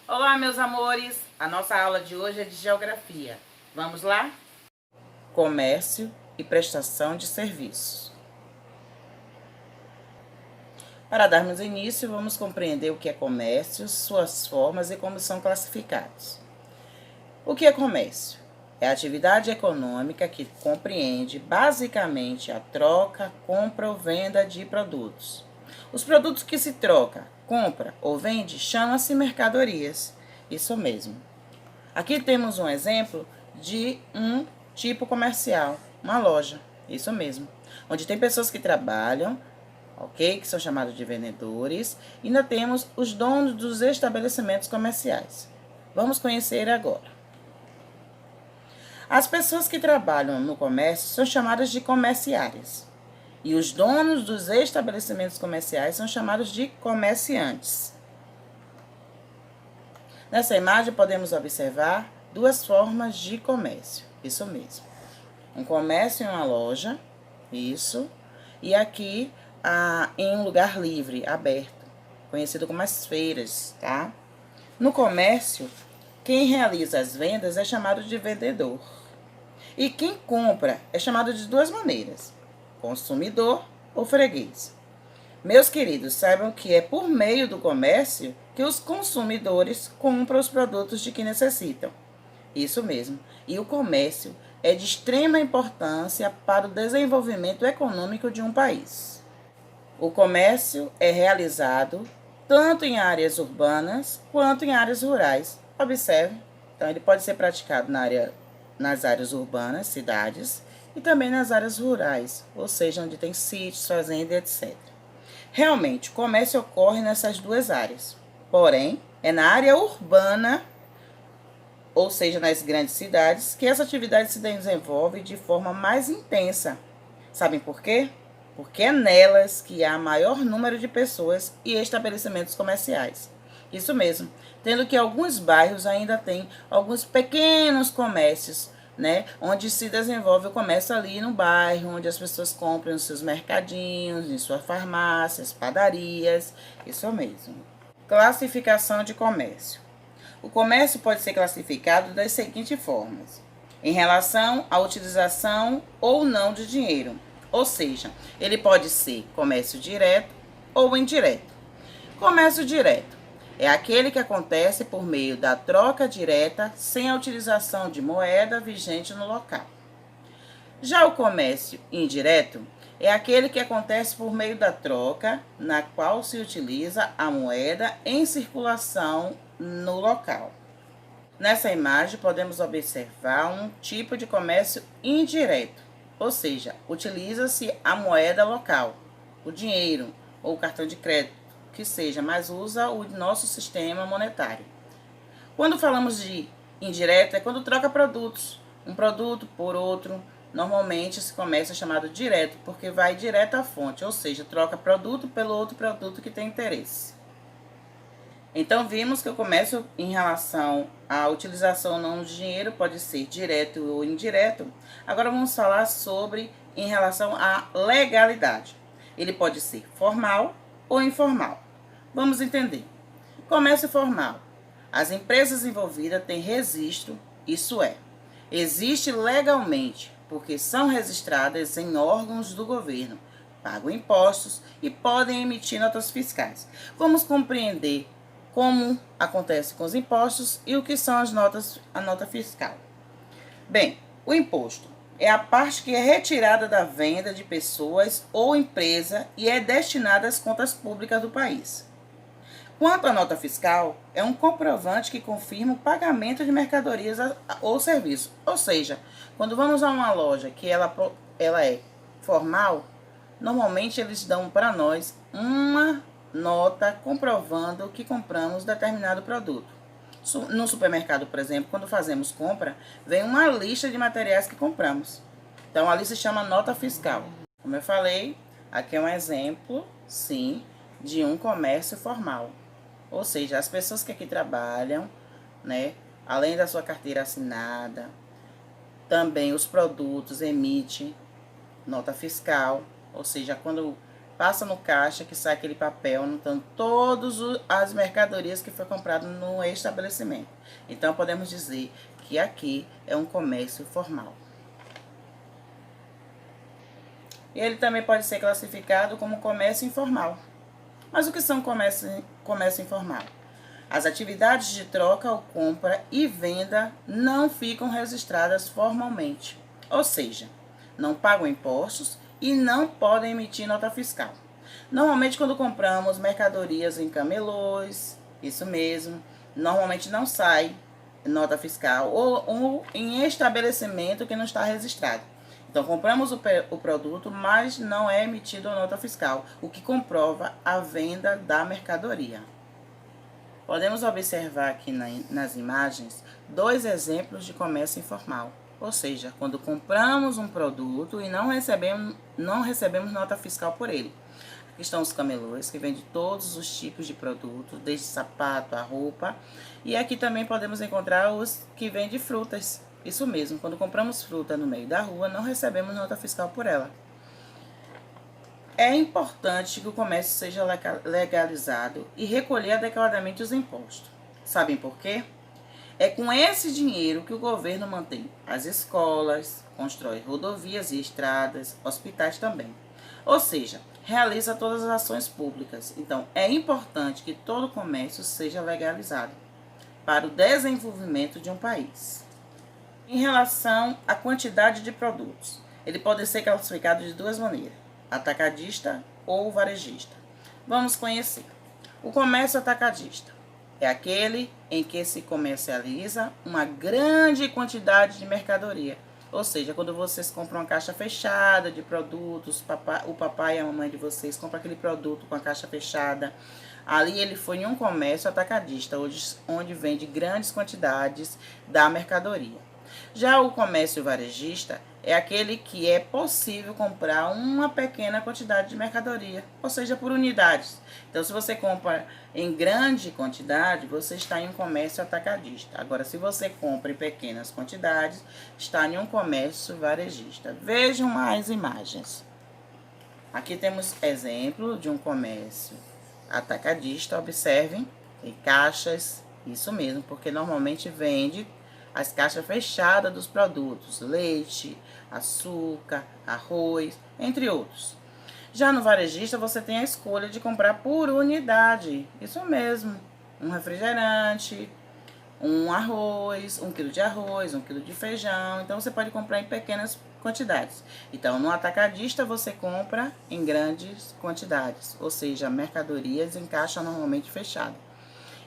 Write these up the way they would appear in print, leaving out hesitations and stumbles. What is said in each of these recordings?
Olá, meus amores! A nossa aula de hoje é de geografia. Vamos lá? Comércio e prestação de serviços. Para darmos início, vamos compreender o que é comércio, suas formas e como são classificados. O que é comércio? É a atividade econômica que compreende basicamente a troca, compra ou venda de produtos. Os produtos que se troca, compra ou vende chamam-se mercadorias. Isso mesmo. Aqui temos um exemplo de um tipo comercial, uma loja. Isso mesmo. Onde tem pessoas que trabalham, ok? Que são chamados de vendedores. E ainda temos os donos dos estabelecimentos comerciais. Vamos conhecer agora. As pessoas que trabalham no comércio são chamadas de comerciárias. E os donos dos estabelecimentos comerciais são chamados de comerciantes. Nessa imagem podemos observar duas formas de comércio. Isso mesmo. Um comércio em uma loja, isso. E aqui em um lugar livre, aberto, conhecido como as feiras, tá? No comércio, quem realiza as vendas é chamado de vendedor. E quem compra é chamado de duas maneiras: consumidor ou freguês. Meus queridos, saibam que é por meio do comércio que os consumidores compram os produtos de que necessitam. Isso mesmo. E o comércio é de extrema importância para o desenvolvimento econômico de um país. O comércio é realizado tanto em áreas urbanas quanto em áreas rurais. Observe, então ele pode ser praticado nas áreas urbanas, cidades, e também nas áreas rurais, ou seja, onde tem sítios, fazendas, etc. Realmente, o comércio ocorre nessas duas áreas. Porém, é na área urbana, ou seja, nas grandes cidades, que essa atividade se desenvolve de forma mais intensa. Sabem por quê? Porque é nelas que há maior número de pessoas e estabelecimentos comerciais. Isso mesmo, tendo que alguns bairros ainda têm alguns pequenos comércios, né, onde se desenvolve o comércio ali no bairro, onde as pessoas compram nos seus mercadinhos, em suas farmácias, padarias, isso mesmo. Classificação de comércio. O comércio pode ser classificado das seguintes formas: em relação à utilização ou não de dinheiro, ou seja, ele pode ser comércio direto ou indireto. Comércio direto é aquele que acontece por meio da troca direta sem a utilização de moeda vigente no local. Já o comércio indireto é aquele que acontece por meio da troca, na qual se utiliza a moeda em circulação no local. Nessa imagem podemos observar um tipo de comércio indireto, ou seja, utiliza-se a moeda local, o dinheiro ou o cartão de crédito, que seja, mas usa o nosso sistema monetário. Quando falamos de indireto, é quando troca produtos, um produto por outro. Normalmente esse comércio é chamado direto, porque vai direto à fonte, ou seja, troca produto pelo outro produto que tem interesse. Então vimos que o comércio em relação à utilização ou não de dinheiro pode ser direto ou indireto. Agora vamos falar sobre em relação à legalidade. Ele pode ser formal ou informal. Vamos entender. Comércio formal. As empresas envolvidas têm registro, isso é, existe legalmente, porque são registradas em órgãos do governo, pagam impostos e podem emitir notas fiscais. Vamos compreender como acontece com os impostos e o que são a nota fiscal. Bem, o imposto é a parte que é retirada da venda de pessoas ou empresa e é destinada às contas públicas do país. Quanto à nota fiscal, é um comprovante que confirma o pagamento de mercadorias ou serviços. Ou seja, quando vamos a uma loja que ela é formal, normalmente eles dão para nós uma nota comprovando que compramos determinado produto. No supermercado, por exemplo, quando fazemos compra, vem uma lista de materiais que compramos. Então, ali se chama nota fiscal. Como eu falei, aqui é um exemplo, sim, de um comércio formal. Ou seja, as pessoas que aqui trabalham, né, além da sua carteira assinada, também os produtos emitem nota fiscal. Ou seja, quando passa no caixa que sai aquele papel anotando todas as mercadorias que foi comprado no estabelecimento. Então podemos dizer que aqui é um comércio formal. E ele também pode ser classificado como comércio informal. Mas o que são comércio informal? As atividades de troca ou compra e venda não ficam registradas formalmente, ou seja, não pagam impostos e não podem emitir nota fiscal. Normalmente, quando compramos mercadorias em camelôs, isso mesmo, normalmente não sai nota fiscal ou em estabelecimento que não está registrado. Então, compramos o produto, mas não é emitido a nota fiscal, o que comprova a venda da mercadoria. Podemos observar aqui nas imagens 2 exemplos de comércio informal, ou seja, quando compramos um produto e não recebemos nota fiscal por ele. Aqui estão os camelôs, que vendem todos os tipos de produtos, desde sapato a roupa. E aqui também podemos encontrar os que vendem frutas. Isso mesmo, quando compramos fruta no meio da rua, não recebemos nota fiscal por ela. É importante que o comércio seja legalizado e recolher adequadamente os impostos. Sabem por quê? É com esse dinheiro que o governo mantém as escolas, constrói rodovias e estradas, hospitais também. Ou seja, realiza todas as ações públicas. Então, é importante que todo o comércio seja legalizado para o desenvolvimento de um país. Em relação à quantidade de produtos, ele pode ser classificado de 2 maneiras: atacadista ou varejista. Vamos conhecer. O comércio atacadista é aquele em que se comercializa uma grande quantidade de mercadoria. Ou seja, quando vocês compram uma caixa fechada de produtos, o papai e a mamãe de vocês compram aquele produto com a caixa fechada. Ali ele foi em um comércio atacadista, onde vende grandes quantidades da mercadoria. Já o comércio varejista é aquele que é possível comprar uma pequena quantidade de mercadoria, ou seja, por unidades. Então, se você compra em grande quantidade, você está em um comércio atacadista. Agora, se você compra em pequenas quantidades, está em um comércio varejista. Vejam mais imagens. Aqui temos exemplo de um comércio atacadista. Observem, tem caixas, isso mesmo, porque normalmente vende as caixas fechadas dos produtos, leite, açúcar, arroz, entre outros. Já no varejista, você tem a escolha de comprar por unidade, isso mesmo, um refrigerante, um arroz, 1 quilo de arroz, 1 quilo de feijão, então você pode comprar em pequenas quantidades. Então, no atacadista, você compra em grandes quantidades, ou seja, mercadorias em caixa normalmente fechada.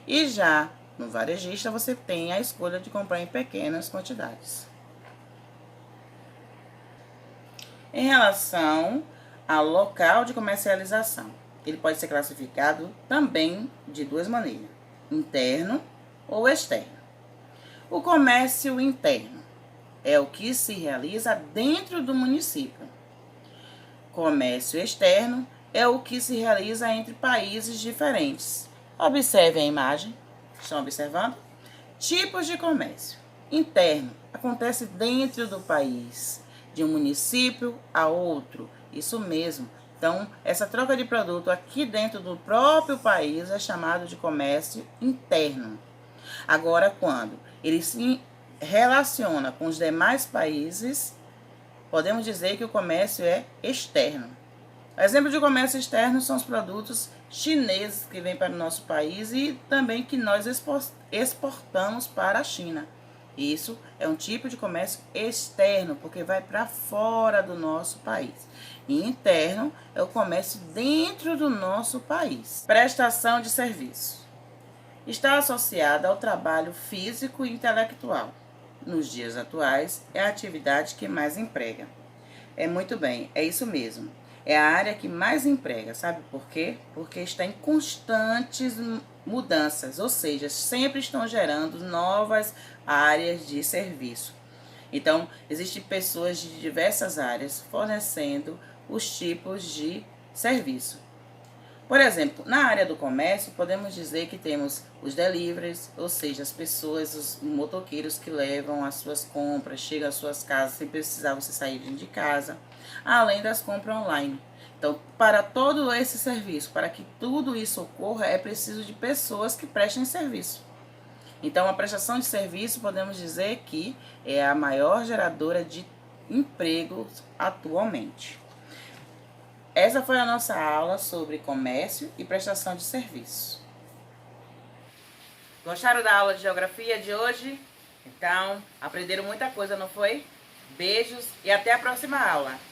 E já no varejista, você tem a escolha de comprar em pequenas quantidades. Em relação ao local de comercialização, ele pode ser classificado também de 2 maneiras: interno ou externo. O comércio interno é o que se realiza dentro do município. Comércio externo é o que se realiza entre países diferentes. Observe a imagem. Estão observando? Tipos de comércio. Interno acontece dentro do país, de um município a outro. Isso mesmo. Então, essa troca de produto aqui dentro do próprio país é chamado de comércio interno. Agora, quando ele se relaciona com os demais países, podemos dizer que o comércio é externo. Exemplo de comércio externo são os produtos chineses que vêm para o nosso país e também que nós exportamos para a China. Isso é um tipo de comércio externo, porque vai para fora do nosso país. E interno é o comércio dentro do nosso país. Prestação de serviço. Está associada ao trabalho físico e intelectual. Nos dias atuais, é a atividade que mais emprega. É muito bem, é isso mesmo. É a área que mais emprega, sabe por quê? Porque está em constantes mudanças, ou seja, sempre estão gerando novas áreas de serviço. Então, existem pessoas de diversas áreas fornecendo os tipos de serviço. Por exemplo, na área do comércio, podemos dizer que temos os deliveries, ou seja, as pessoas, os motoqueiros que levam as suas compras, chegam às suas casas sem precisar você sair de casa, além das compras online, Então, para todo esse serviço, para que tudo isso ocorra, é preciso de pessoas que prestem serviço. Então, a prestação de serviço, podemos dizer que é a maior geradora de empregos atualmente. Essa foi a nossa aula sobre comércio e prestação de serviço. Gostaram da aula de geografia de hoje? Então, aprenderam muita coisa, não foi? Beijos e até a próxima aula.